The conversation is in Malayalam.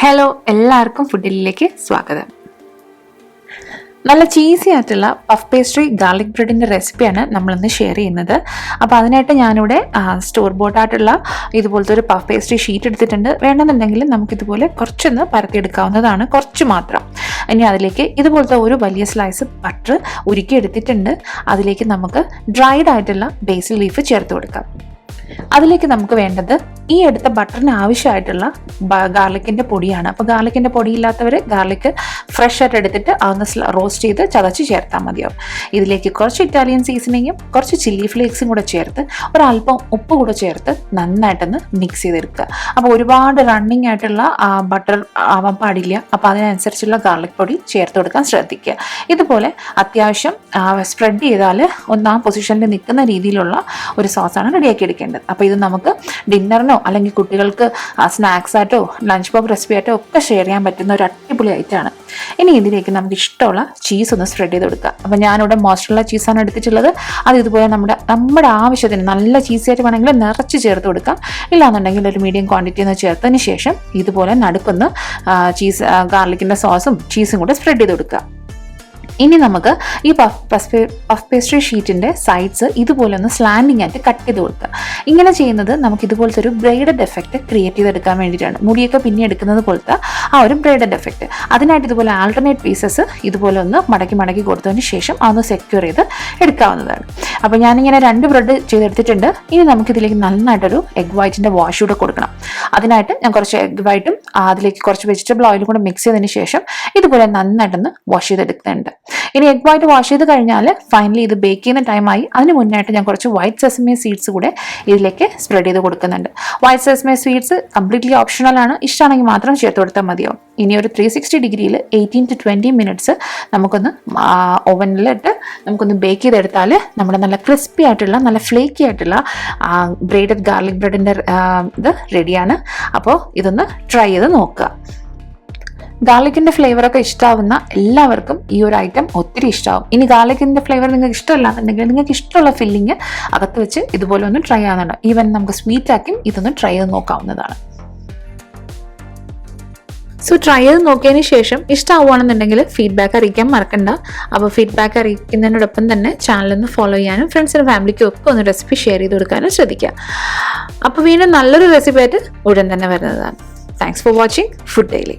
ഹലോ, എല്ലാവർക്കും ഫുഡിലേക്ക് സ്വാഗതം. നല്ല ചീസി ആയിട്ടുള്ള പഫ് പേസ്ട്രി ഗാർലിക് ബ്രെഡിൻ്റെ റെസിപ്പിയാണ് നമ്മളിന്ന് ഷെയർ ചെയ്യുന്നത്. അപ്പോൾ അതിനായിട്ട് ഞാനിവിടെ സ്റ്റോർ ബോട്ടായിട്ടുള്ള ഇതുപോലത്തെ ഒരു പഫ് പേസ്ട്രി ഷീറ്റ് എടുത്തിട്ടുണ്ട്. വേണമെന്നുണ്ടെങ്കിൽ നമുക്കിതുപോലെ കുറച്ചൊന്ന് പരത്തിയെടുക്കാവുന്നതാണ്, കുറച്ച് മാത്രം. ഇനി അതിലേക്ക് ഇതുപോലത്തെ ഒരു വലിയ സ്ലൈസ് ബട്ടർ ഉരുക്കി എടുത്തിട്ടുണ്ട്. അതിലേക്ക് നമുക്ക് ഡ്രൈഡ് ആയിട്ടുള്ള ബേസിൽ ലീഫ് ചേർത്ത് കൊടുക്കാം. അതിലേക്ക് നമുക്ക് വേണ്ടത് ഈ എടുത്ത ബട്ടറിന് ആവശ്യമായിട്ടുള്ള ഗാർലിക്കിൻ്റെ പൊടിയാണ്. അപ്പോൾ ഗാർലിക്കിൻ്റെ പൊടിയില്ലാത്തവർ ഗാർലിക്ക് ഫ്രഷ് ആയിട്ട് എടുത്തിട്ട് അതൊന്ന് റോസ്റ്റ് ചെയ്ത് ചതച്ച് ചേർത്താൽ മതിയാവും. ഇതിലേക്ക് കുറച്ച് ഇറ്റാലിയൻ സീസണിങ്ങും കുറച്ച് ചില്ലി ഫ്ലേക്സും കൂടെ ചേർത്ത് ഒരല്പം ഉപ്പ് കൂടെ ചേർത്ത് നന്നായിട്ടൊന്ന് മിക്സ് ചെയ്തെടുക്കുക. അപ്പോൾ ഒരുപാട് റണ്ണിങ് ആയിട്ടുള്ള ബട്ടർ ആവാൻ പാടില്ല. അപ്പോൾ അതിനനുസരിച്ചുള്ള ഗാർലിക് പൊടി ചേർത്ത് കൊടുക്കാൻ ശ്രദ്ധിക്കുക. ഇതുപോലെ അത്യാവശ്യം സ്പ്രെഡ് ചെയ്താൽ ഒന്ന് ആ പൊസിഷനിൽ നിൽക്കുന്ന രീതിയിലുള്ള ഒരു സോസാണ് റെഡിയാക്കി എടുക്കേണ്ടത്. അപ്പോൾ ഇത് നമുക്ക് ഡിന്നറിനോ അല്ലെങ്കിൽ കുട്ടികൾക്ക് സ്നാക്സ് ആയിട്ടോ ലഞ്ച് ബോക്സ് റെസിപ്പി ആയിട്ടോ ഒക്കെ ഷെയർ ചെയ്യാൻ പറ്റുന്ന ഒരു അടിപൊളി ഐറ്റമാണ്. ഇനി ഇതിലേക്ക് നമുക്ക് ഇഷ്ടമുള്ള ചീസ് ഒന്ന് സ്പ്രെഡ് ചെയ്ത് കൊടുക്കുക. അപ്പോൾ ഞാനിവിടെ മോസ്റ്ററല്ല ചീസാണ് എടുത്തിട്ടുള്ളത്. അത് ഇതുപോലെ നമ്മുടെ ആവശ്യത്തിന് നല്ല ചീസായിട്ട് വേണമെങ്കിൽ നിറച്ച് ചേർത്ത് കൊടുക്കാം. ഇല്ലാന്നുണ്ടെങ്കിൽ ഒരു മീഡിയം ക്വാണ്ടിറ്റി ഒന്ന് ചേർത്തതിന് ശേഷം ഇതുപോലെ നടുക്കൊന്ന് ഗാർലിക്കിൻ്റെ സോസും ചീസും കൂടെ സ്പ്രെഡ് ചെയ്ത് കൊടുക്കുക. ഇനി നമുക്ക് ഈ പഫ് പേസ്ട്രി ഷീറ്റിൻ്റെ സൈഡ്സ് ഇതുപോലെ ഒന്ന് സ്ലാൻഡിങ് ആയിട്ട് കട്ട് ചെയ്ത് കൊടുക്കുക. ഇങ്ങനെ ചെയ്യുന്നത് നമുക്ക് ഇതുപോലത്തെ ഒരു ബ്രൈഡഡ് എഫക്റ്റ് ക്രിയേറ്റ് ചെയ്തെടുക്കാൻ വേണ്ടിയിട്ടാണ്. മുടിയൊക്കെ പിന്നെ എടുക്കുന്നത് പോലത്തെ ആ ഒരു ബ്രൈഡഡ് എഫക്റ്റ്. അതിനായിട്ട് ഇതുപോലെ ആൾട്ടർനേറ്റ് പീസസ് ഇതുപോലെ ഒന്ന് മടക്കി കൊടുത്തതിന് ശേഷം അതൊന്ന് സെക്യൂർ ചെയ്ത് എടുക്കാവുന്നതാണ്. അപ്പോൾ ഞാനിങ്ങനെ 2 ബ്രെഡ് ചെയ്തെടുത്തിട്ടുണ്ട്. ഇനി നമുക്കിതിലേക്ക് നന്നായിട്ടൊരു എഗ് വൈറ്റിൻ്റെ വാഷ് കൂടെ കൊടുക്കണം. അതിനായിട്ട് ഞാൻ കുറച്ച് എഗ് വൈറ്റും അതിലേക്ക് കുറച്ച് വെജിറ്റബിൾ ഓയിലും കൂടെ മിക്സ് ചെയ്തതിന് ശേഷം ഇതുപോലെ നന്നായിട്ടൊന്ന് വാഷ് ചെയ്തെടുക്കുന്നുണ്ട്. ഇനി എഗ് വൈറ്റ് വാഷ് ചെയ്ത് കഴിഞ്ഞാൽ ഫൈനലി ഇത് ബേക്ക് ചെയ്യുന്ന ടൈമായി. അതിന് മുന്നായിട്ട് ഞാൻ കുറച്ച് വൈറ്റ് സെസമി സീഡ്സ് കൂടെ ഇതിലേക്ക് സ്പ്രെഡ് ചെയ്ത് കൊടുക്കുന്നുണ്ട്. വൈറ്റ് സെസമി സീഡ്സ് കംപ്ലീറ്റ്ലി ഓപ്ഷണലാണ്. ഇഷ്ടമാണെങ്കിൽ മാത്രം ചേർത്ത് കൊടുത്താൽ മതിയാവും. ഇനി ഒരു 360 ഡിഗ്രിയിൽ 18 to 20 മിനിറ്റ്സ് നമുക്കൊന്ന് ഓവനിലിട്ട് നമുക്കൊന്ന് ബേക്ക് ചെയ്തെടുത്താൽ നമ്മുടെ നല്ല ക്രിസ്പി ആയിട്ടുള്ള നല്ല ഫ്ലേക്കി ആയിട്ടുള്ള ബ്രെയ്ഡഡ് ഗാർലിക് ബ്രെഡിൻ്റെ ഇത് റെഡിയാണ്. അപ്പോൾ ഇതൊന്ന് ട്രൈ ചെയ്ത് നോക്കുക. ഗാർലിക്കിൻ്റെ ഫ്ലേവറൊക്കെ ഇഷ്ടമാവുന്ന എല്ലാവർക്കും ഈ ഒരു ഐറ്റം ഒത്തിരി ഇഷ്ടമാവും. ഇനി ഗാർലിക്കിൻ്റെ ഫ്ലേവർ നിങ്ങൾക്ക് ഇഷ്ടമല്ലാന്നുണ്ടെങ്കിൽ നിങ്ങൾക്ക് ഇഷ്ടമുള്ള ഫില്ലിങ് അകത്ത് വെച്ച് ഇതുപോലെ ഒന്ന് ട്രൈ ആവുന്നുണ്ട്. ഈവൻ നമുക്ക് സ്വീറ്റ് ആക്കി ഇതൊന്ന് ട്രൈ ചെയ്ത് നോക്കാവുന്നതാണ്. സോ ട്രൈ ചെയ്ത് നോക്കിയതിന് ശേഷം ഇഷ്ടമാവുകയാണെന്നുണ്ടെങ്കിൽ ഫീഡ്ബാക്ക് അറിയിക്കാൻ മറക്കണ്ട. അപ്പോൾ ഫീഡ്ബാക്ക് അറിയിക്കുന്നതിനോടൊപ്പം തന്നെ ചാനലൊന്ന് ഫോളോ ചെയ്യാനും ഫ്രണ്ട്സിനും ഫാമിലിക്കും ഒക്കെ ഒന്ന് റെസിപ്പി ഷെയർ ചെയ്ത് കൊടുക്കാനും ശ്രദ്ധിക്കുക. അപ്പോൾ വീണ്ടും നല്ലൊരു റെസിപ്പി ആയിട്ട് ഉടൻ തന്നെ വരുന്നതാണ്. Thanks for watching food daily.